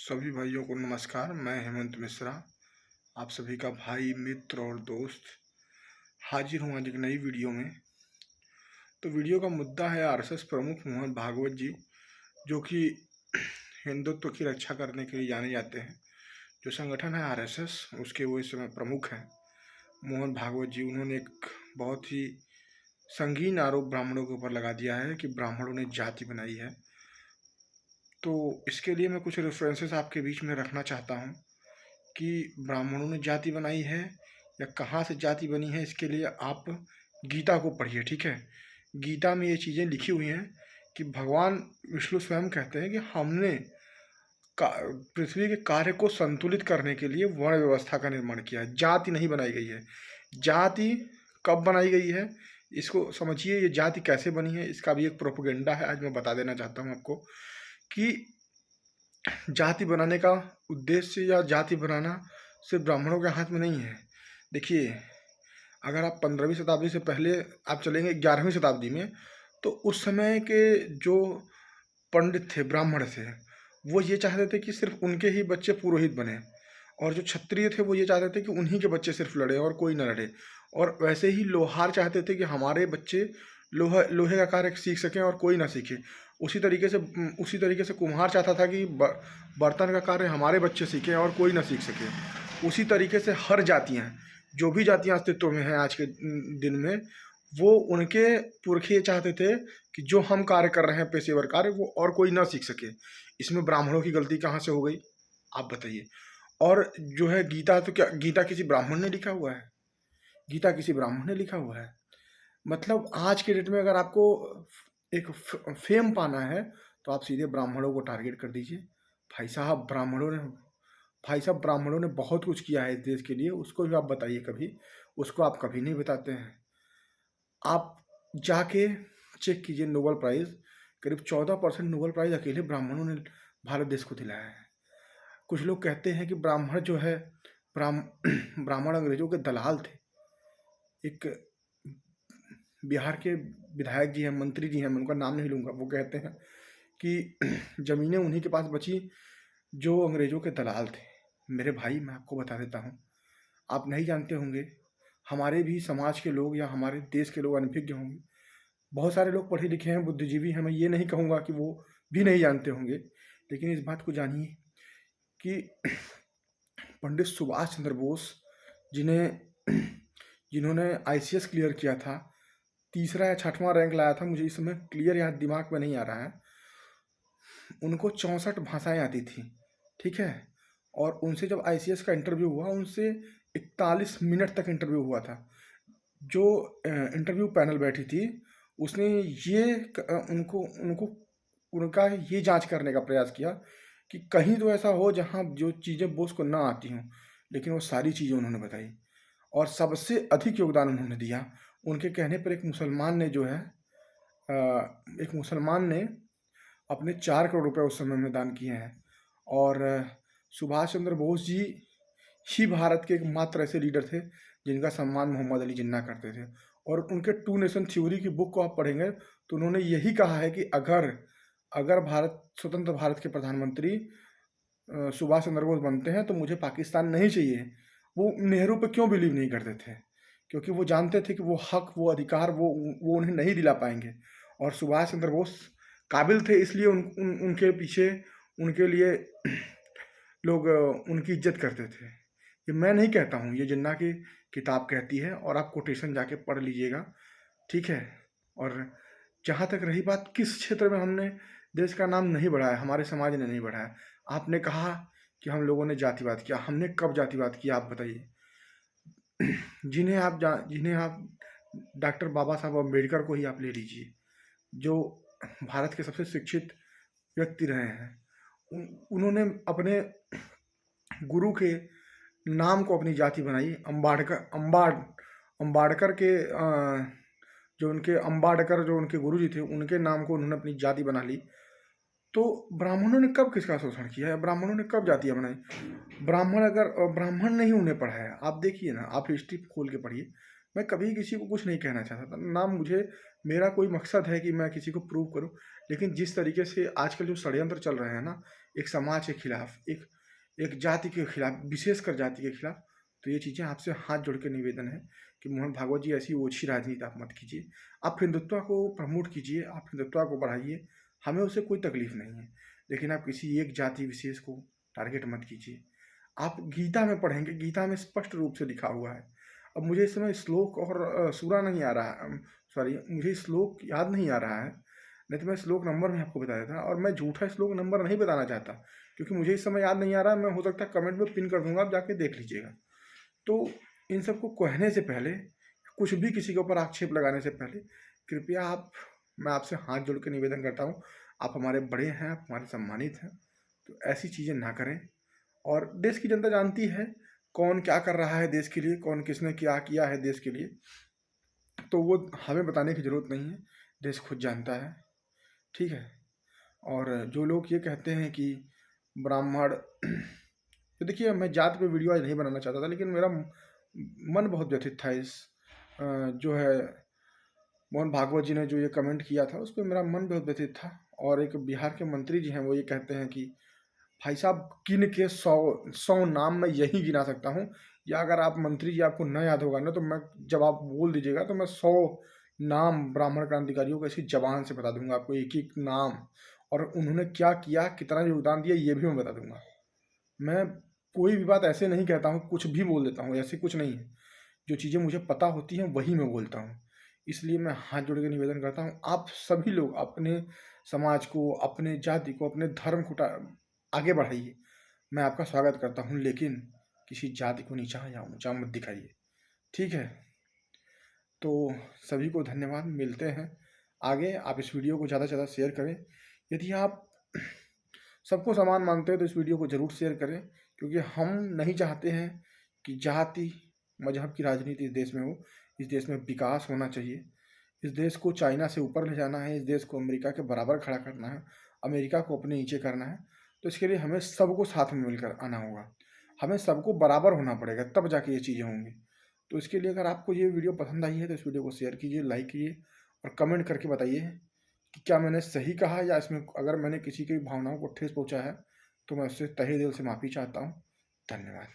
सभी भाइयों को नमस्कार। मैं हेमंत मिश्रा, आप सभी का भाई, मित्र और दोस्त हाजिर हूँ आज एक नई वीडियो में। तो वीडियो का मुद्दा है आरएसएस प्रमुख मोहन भागवत जी, जो कि हिंदुत्व की रक्षा करने के लिए जाने जाते हैं। जो संगठन है आरएसएस, उसके वो इस समय प्रमुख हैं मोहन भागवत जी। उन्होंने एक बहुत ही संगीन आरोप ब्राह्मणों के ऊपर लगा दिया है कि ब्राह्मणों ने जाति बनाई है। तो इसके लिए मैं कुछ रेफरेंसेस आपके बीच में रखना चाहता हूँ कि ब्राह्मणों ने जाति बनाई है या कहाँ से जाति बनी है। इसके लिए आप गीता को पढ़िए, ठीक है। गीता में ये चीज़ें लिखी हुई हैं कि भगवान विष्णु स्वयं कहते हैं कि हमने पृथ्वी के कार्य को संतुलित करने के लिए वर्ण व्यवस्था का निर्माण किया है, जाति नहीं बनाई गई है। जाति कब बनाई गई है इसको समझिए, ये जाति कैसे बनी है इसका भी एक प्रोपेगेंडा है। आज मैं बता देना चाहता हूँ आपको कि जाति बनाने का उद्देश्य या जाति बनाना सिर्फ ब्राह्मणों के हाथ में नहीं है। देखिए, अगर आप 15वीं शताब्दी से पहले आप चलेंगे 11वीं शताब्दी में, तो उस समय के जो पंडित थे, ब्राह्मण थे, वो ये चाहते थे कि सिर्फ उनके ही बच्चे पुरोहित बने, और जो क्षत्रिय थे वो ये चाहते थे कि उन्हीं के बच्चे सिर्फ लड़े और कोई न लड़े। और वैसे ही लोहार चाहते थे कि हमारे बच्चे लोहे का कार्य सीख सकें और कोई ना सीखे। उसी तरीके से कुम्हार चाहता था कि बर्तन का कार्य हमारे बच्चे सीखें और कोई ना सीख सके। उसी तरीके से हर जातियाँ, जो भी जातियाँ अस्तित्व में हैं आज के दिन में, वो उनके पुरखे ये चाहते थे कि जो हम कार्य कर रहे हैं पेशेवर कार्य, वो और कोई ना सीख सके। इसमें ब्राह्मणों की गलती कहाँ से हो गई, आप बताइए। और जो है गीता, तो क्या गीता किसी ब्राह्मण ने लिखा हुआ है? गीता किसी ब्राह्मण ने लिखा हुआ है? मतलब आज के डेट में अगर आपको एक फेम पाना है तो आप सीधे ब्राह्मणों को टारगेट कर दीजिए। भाई साहब ब्राह्मणों ने बहुत कुछ किया है इस देश के लिए, उसको भी आप बताइए कभी। उसको आप कभी नहीं बताते हैं। आप जाके चेक कीजिए, नोबेल प्राइज़ करीब 14% नोबेल प्राइज़ अकेले ब्राह्मणों ने भारत देश को दिलाया है। कुछ लोग कहते हैं कि ब्राह्मण जो है ब्राह्मण अंग्रेजों के दलाल थे। एक बिहार के विधायक जी हैं, मंत्री जी हैं, मैं उनका नाम नहीं लूँगा, वो कहते हैं कि ज़मीनें उन्हीं के पास बची जो अंग्रेज़ों के दलाल थे। मेरे भाई, मैं आपको बता देता हूँ, आप नहीं जानते होंगे, हमारे भी समाज के लोग या हमारे देश के लोग अनभिज्ञ होंगे। बहुत सारे लोग पढ़े लिखे हैं, बुद्धिजीवी हैं, मैं ये नहीं कहूँगा कि वो भी नहीं जानते होंगे, लेकिन इस बात को जानिए कि पंडित सुभाष चंद्र बोस, जिन्होंने आईसीएस क्लियर किया था, तीसरा या छठवां रैंक लाया था, मुझे इस समय क्लियर याद दिमाग में नहीं आ रहा है। उनको 64 भाषाएं आती थी, ठीक है। और उनसे जब आईसीएस का इंटरव्यू हुआ, उनसे 41 मिनट तक इंटरव्यू हुआ था। जो इंटरव्यू पैनल बैठी थी, उसने ये उनको उनको उनका ये जांच करने का प्रयास किया कि कहीं तो ऐसा हो जहां जो चीज़ें बोस को ना आती हों, लेकिन वो सारी चीज़ें उन्होंने बताई। और सबसे अधिक योगदान उन्होंने दिया। उनके कहने पर एक मुसलमान ने जो है अपने 4 करोड़ रुपए उस समय में दान किए हैं। और सुभाष चंद्र बोस जी ही भारत के एकमात्र ऐसे लीडर थे जिनका सम्मान मोहम्मद अली जिन्ना करते थे। और उनके 2 नेशन थ्योरी की बुक को आप पढ़ेंगे तो उन्होंने यही कहा है कि अगर स्वतंत्र भारत के प्रधानमंत्री सुभाष चंद्र बोस बनते हैं तो मुझे पाकिस्तान नहीं चाहिए। वो नेहरू पे क्यों बिलीव नहीं करते थे? क्योंकि वो जानते थे कि वो हक, वो अधिकार वो उन्हें नहीं दिला पाएंगे। और सुभाष चंद्र बोस काबिल थे, इसलिए उनके पीछे, उनके लिए लोग उनकी इज्जत करते थे। ये मैं नहीं कहता हूँ, ये जिन्ना की किताब कहती है, और आप कोटेशन जाके पढ़ लीजिएगा, ठीक है। और जहाँ तक रही बात किस क्षेत्र में हमने देश का नाम नहीं बढ़ाया, हमारे समाज ने नहीं बढ़ाया। आपने कहा कि हम लोगों ने जातिवाद किया, हमने कब जातिवाद किया, आप बताइए। जिन्हें आप डॉक्टर बाबा साहब अम्बेडकर को ही आप ले लीजिए, जो भारत के सबसे शिक्षित व्यक्ति रहे हैं। उन्होंने अपने गुरु के नाम को अपनी जाति बनाई। अम्बाडकर के जो उनके गुरु जी थे, उनके नाम को उन्होंने अपनी जाति बना ली। तो ब्राह्मणों ने कब किसका शोषण किया है? ब्राह्मणों ने कब जातियाँ बनाई? ब्राह्मण नहीं उन्हें पढ़ाया। आप देखिए ना, आप हिस्ट्री खोल के पढ़िए। मैं कभी किसी को कुछ नहीं कहना चाहता था ना, मेरा कोई मकसद है कि मैं किसी को प्रूव करूं, लेकिन जिस तरीके से आजकल जो षड्यंत्र चल रहे हैं ना, एक समाज के खिलाफ, एक जाति के खिलाफ, विशेषकर जाति के खिलाफ। तो ये चीज़ें आपसे हाथ जोड़ के निवेदन है कि मोहन भागवत जी ऐसी ओछी राजनीति आप मत कीजिए। आप हिंदुत्व को प्रमोट कीजिए, आप हिंदुत्व को बढ़ाइए, हमें उससे कोई तकलीफ नहीं है, लेकिन आप किसी एक जाति विशेष को टारगेट मत कीजिए। आप गीता में पढ़ेंगे, गीता में स्पष्ट रूप से लिखा हुआ है। अब मुझे इस समय श्लोक और सूरा नहीं आ रहा है, सॉरी, मुझे श्लोक याद नहीं आ रहा है, नहीं तो मैं श्लोक नंबर में आपको बता देता। और मैं झूठा श्लोक नंबर नहीं बताना चाहता, क्योंकि मुझे इस समय याद नहीं आ रहा। मैं हो सकता है कमेंट में पिन कर दूंगा, आप जाके देख लीजिएगा। तो इन सबको कहने से पहले, कुछ भी किसी के ऊपर आक्षेप लगाने से पहले, कृपया मैं आपसे हाथ जोड़ के निवेदन करता हूँ, आप हमारे बड़े हैं, आप हमारे सम्मानित हैं, तो ऐसी चीज़ें ना करें। और देश की जनता जानती है कौन क्या कर रहा है देश के लिए, कौन किसने क्या किया है देश के लिए, तो वो हमें बताने की ज़रूरत नहीं है, देश खुद जानता है। ठीक है। और जो लोग ये कहते हैं कि ब्राह्मण तो देखिए, मैं जात पे वीडियो आज नहीं बनाना चाहता था, लेकिन मेरा मन बहुत व्यथित था इस जो है मोहन भागवत जी ने जो ये कमेंट किया था, उस पर मेरा मन बहुत व्यथित था। और एक बिहार के मंत्री जी हैं, वो ये कहते हैं कि भाई साहब, गिन के 100 नाम मैं यही गिना सकता हूँ, या अगर आप मंत्री जी आपको न याद होगा ना, तो मैं जब आप बोल दीजिएगा तो मैं 100 नाम ब्राह्मण क्रांतिकारियों को ऐसी जबान से बता दूंगा आपको, एक एक नाम, और उन्होंने क्या किया, कितना योगदान दिया, ये भी मैं बता दूंगा। मैं कोई भी बात ऐसे नहीं कहता हूँ, कुछ भी बोल देता हूँ, ऐसे कुछ नहीं है। जो चीज़ें मुझे पता होती हैं वही मैं बोलता हूँ। इसलिए मैं हाथ जोड़ के निवेदन करता हूँ, आप सभी लोग अपने समाज को, अपने जाति को, अपने धर्म को आगे बढ़ाइए। मैं आपका स्वागत करता हूँ, लेकिन किसी जाति को नीचा या ऊंचा मत दिखाइए। ठीक है। तो सभी को धन्यवाद, मिलते हैं आगे। आप इस वीडियो को ज़्यादा से ज़्यादा शेयर करें। यदि आप सबको समान मानते हैं तो इस वीडियो को ज़रूर शेयर करें, क्योंकि हम नहीं चाहते हैं कि जाति मजहब की राजनीति इस देश में हो। इस देश में विकास होना चाहिए। इस देश को चाइना से ऊपर ले जाना है, इस देश को अमेरिका के बराबर खड़ा करना है, अमेरिका को अपने नीचे करना है। तो इसके लिए हमें सबको साथ में मिलकर आना होगा, हमें सबको बराबर होना पड़ेगा, तब जाके ये चीज़ें होंगी। तो इसके लिए अगर आपको ये वीडियो पसंद आई है तो इस वीडियो को शेयर कीजिए, लाइक कीजिए, और कमेंट करके बताइए कि क्या मैंने सही कहा, या इसमें अगर मैंने किसी की भावनाओं को ठेस पहुँचाया है तो मैं उससे तहे दिल से माफ़ी चाहता हूँ। धन्यवाद।